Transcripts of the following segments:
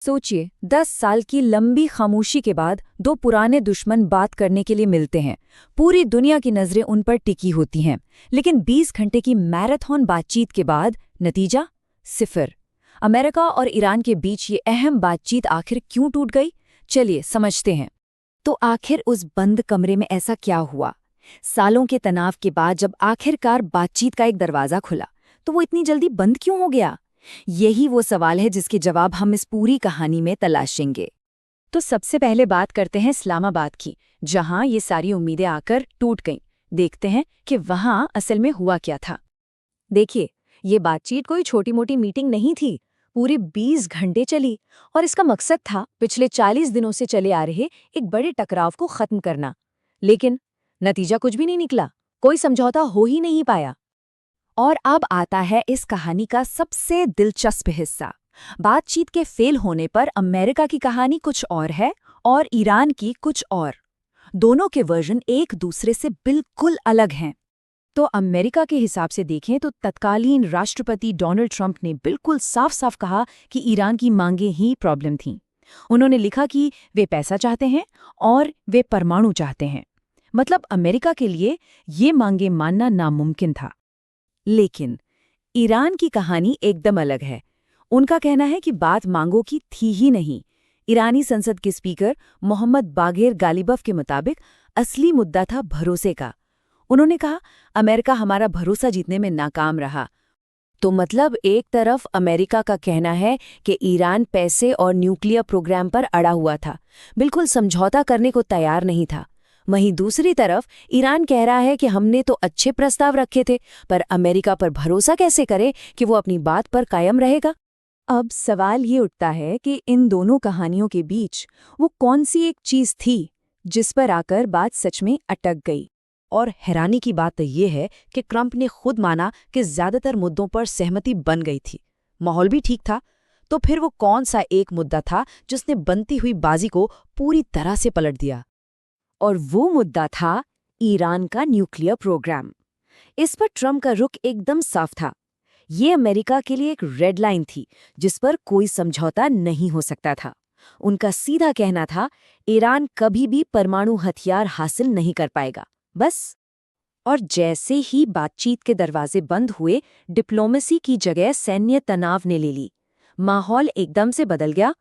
सोचिए, 10 साल की लंबी खामोशी के बाद दो पुराने दुश्मन बात करने के लिए मिलते हैं। पूरी दुनिया की नजरें उन पर टिकी होती हैं, लेकिन 20 घंटे की मैराथन बातचीत के बाद नतीजा सिफर। अमेरिका और ईरान के बीच ये अहम बातचीत आखिर क्यों टूट गई, चलिए समझते हैं। तो आखिर उस बंद कमरे में ऐसा क्या हुआ? सालों के तनाव के बाद जब आखिरकार बातचीत का एक दरवाजा खुला, तो वो इतनी जल्दी बंद क्यों हो गया? यही वो सवाल है जिसके जवाब हम इस पूरी कहानी में तलाशेंगे। तो सबसे पहले बात करते हैं इस्लामाबाद की, जहां ये सारी उम्मीदें आकर टूट गईं। देखते हैं कि वहां असल में हुआ क्या था। देखिए, ये बातचीत कोई छोटी-मोटी मीटिंग नहीं थी। पूरी 20 घंटे चली और इसका मकसद था पिछले 40 दिनों से चले आ रहे एक बड़े टकराव को खत्म करना। लेकिन नतीजा कुछ भी नहीं निकला, कोई समझौता हो ही नहीं पाया। और अब आता है इस कहानी का सबसे दिलचस्प हिस्सा। बातचीत के फेल होने पर अमेरिका की कहानी कुछ और है और ईरान की कुछ और। दोनों के वर्जन एक दूसरे से बिल्कुल अलग हैं। तो अमेरिका के हिसाब से देखें तो तत्कालीन राष्ट्रपति डोनाल्ड ट्रंप ने बिल्कुल साफ-साफ कहा कि ईरान की मांगें ही प्रॉब्लम थीं। उन्होंने लिखा कि वे पैसा चाहते हैं और वे परमाणु चाहते हैं। मतलब अमेरिका के लिए ये मांगें मानना नामुमकिन था। लेकिन ईरान की कहानी एकदम अलग है। उनका कहना है कि बात मांगों की थी ही नहीं। ईरानी संसद के स्पीकर मोहम्मद बागेर गालिबफ के मुताबिक असली मुद्दा था भरोसे का। उन्होंने कहा, अमेरिका हमारा भरोसा जीतने में नाकाम रहा। तो मतलब एक तरफ अमेरिका का कहना है कि ईरान पैसे और न्यूक्लियर प्रोग्राम पर अड़ा हुआ था, बिल्कुल समझौता करने को तैयार नहीं था। वहीं दूसरी तरफ ईरान कह रहा है कि हमने तो अच्छे प्रस्ताव रखे थे, पर अमेरिका पर भरोसा कैसे करें कि वो अपनी बात पर कायम रहेगा। अब सवाल ये उठता है कि इन दोनों कहानियों के बीच वो कौन सी एक चीज़ थी जिस पर आकर बात सच में अटक गई। और हैरानी की बात ये है कि ट्रंप ने खुद माना कि ज्यादातर मुद्दों पर सहमति बन गई थी, माहौल भी ठीक था। तो फिर वो कौन सा एक मुद्दा था जिसने बनती हुई बाजी को पूरी तरह से पलट दिया? और वो मुद्दा था ईरान का न्यूक्लियर प्रोग्राम। इस पर ट्रंप का रुख एकदम साफ था। ये अमेरिका के लिए एक रेड लाइन थी जिस पर कोई समझौता नहीं हो सकता था। उनका सीधा कहना था, ईरान कभी भी परमाणु हथियार हासिल नहीं कर पाएगा, बस। और जैसे ही बातचीत के दरवाजे बंद हुए, डिप्लोमेसी की जगह सैन्य तनाव ने ले ली। माहौल एकदम से बदल गया।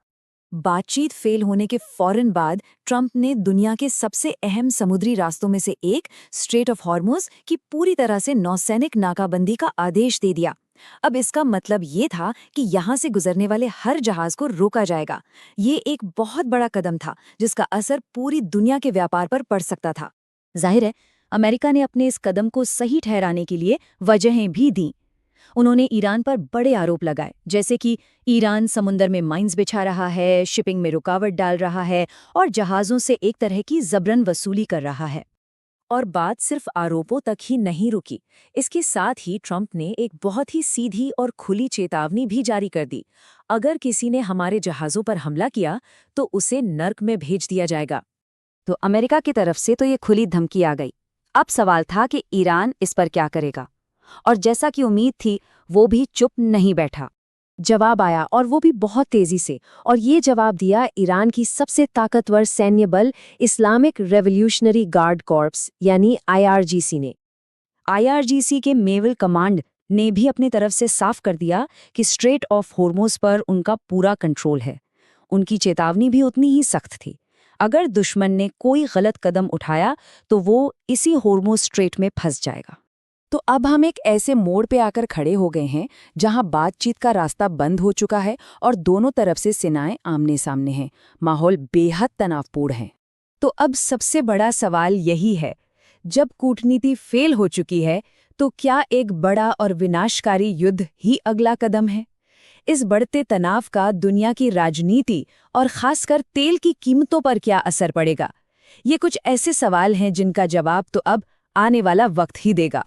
बातचीत फेल होने के फौरन बाद ट्रंप ने दुनिया के सबसे अहम समुद्री रास्तों में से एक स्ट्रेट ऑफ हॉर्मुज़ की पूरी तरह से नौसैनिक नाकाबंदी का आदेश दे दिया। अब इसका मतलब ये था कि यहाँ से गुजरने वाले हर जहाज को रोका जाएगा। ये एक बहुत बड़ा कदम था जिसका असर पूरी दुनिया के व्यापार पर पड़ सकता था। जाहिर है, अमेरिका ने अपने इस कदम को सही ठहराने के लिए वजहें भी दीं। उन्होंने ईरान पर बड़े आरोप लगाए, जैसे कि ईरान समुंदर में माइंस बिछा रहा है, शिपिंग में रुकावट डाल रहा है और जहाज़ों से एक तरह की जबरन वसूली कर रहा है। और बात सिर्फ आरोपों तक ही नहीं रुकी। इसके साथ ही ट्रंप ने एक बहुत ही सीधी और खुली चेतावनी भी जारी कर दी। अगर किसी ने हमारे जहाज़ों पर हमला किया तो उसे नर्क में भेज दिया जाएगा। तो अमेरिका की तरफ से तो ये खुली धमकी आ गई। अब सवाल था कि ईरान इस पर क्या करेगा। और जैसा कि उम्मीद थी, वो भी चुप नहीं बैठा। जवाब आया, और वो भी बहुत तेजी से। और ये जवाब दिया ईरान की सबसे ताकतवर सैन्य बल इस्लामिक रेवोल्यूशनरी गार्ड कॉर्प्स यानी IRGC ने। IRGC के नेवल कमांड ने भी अपनी तरफ से साफ कर दिया कि स्ट्रेट ऑफ हॉर्मुज़ पर उनका पूरा कंट्रोल है। उनकी चेतावनी भी उतनी ही सख्त थी। अगर दुश्मन ने कोई गलत कदम उठाया तो वो इसी हॉर्मुज़ स्ट्रेट में फंस जाएगा। तो अब हम एक ऐसे मोड़ पे आकर खड़े हो गए हैं जहां बातचीत का रास्ता बंद हो चुका है और दोनों तरफ से सेनाएं आमने सामने हैं। माहौल बेहद तनावपूर्ण है। तो अब सबसे बड़ा सवाल यही है, जब कूटनीति फेल हो चुकी है तो क्या एक बड़ा और विनाशकारी युद्ध ही अगला कदम है? इस बढ़ते तनाव का दुनिया की राजनीति और खासकर तेल की कीमतों पर क्या असर पड़ेगा? ये कुछ ऐसे सवाल हैं जिनका जवाब तो अब आने वाला वक्त ही देगा।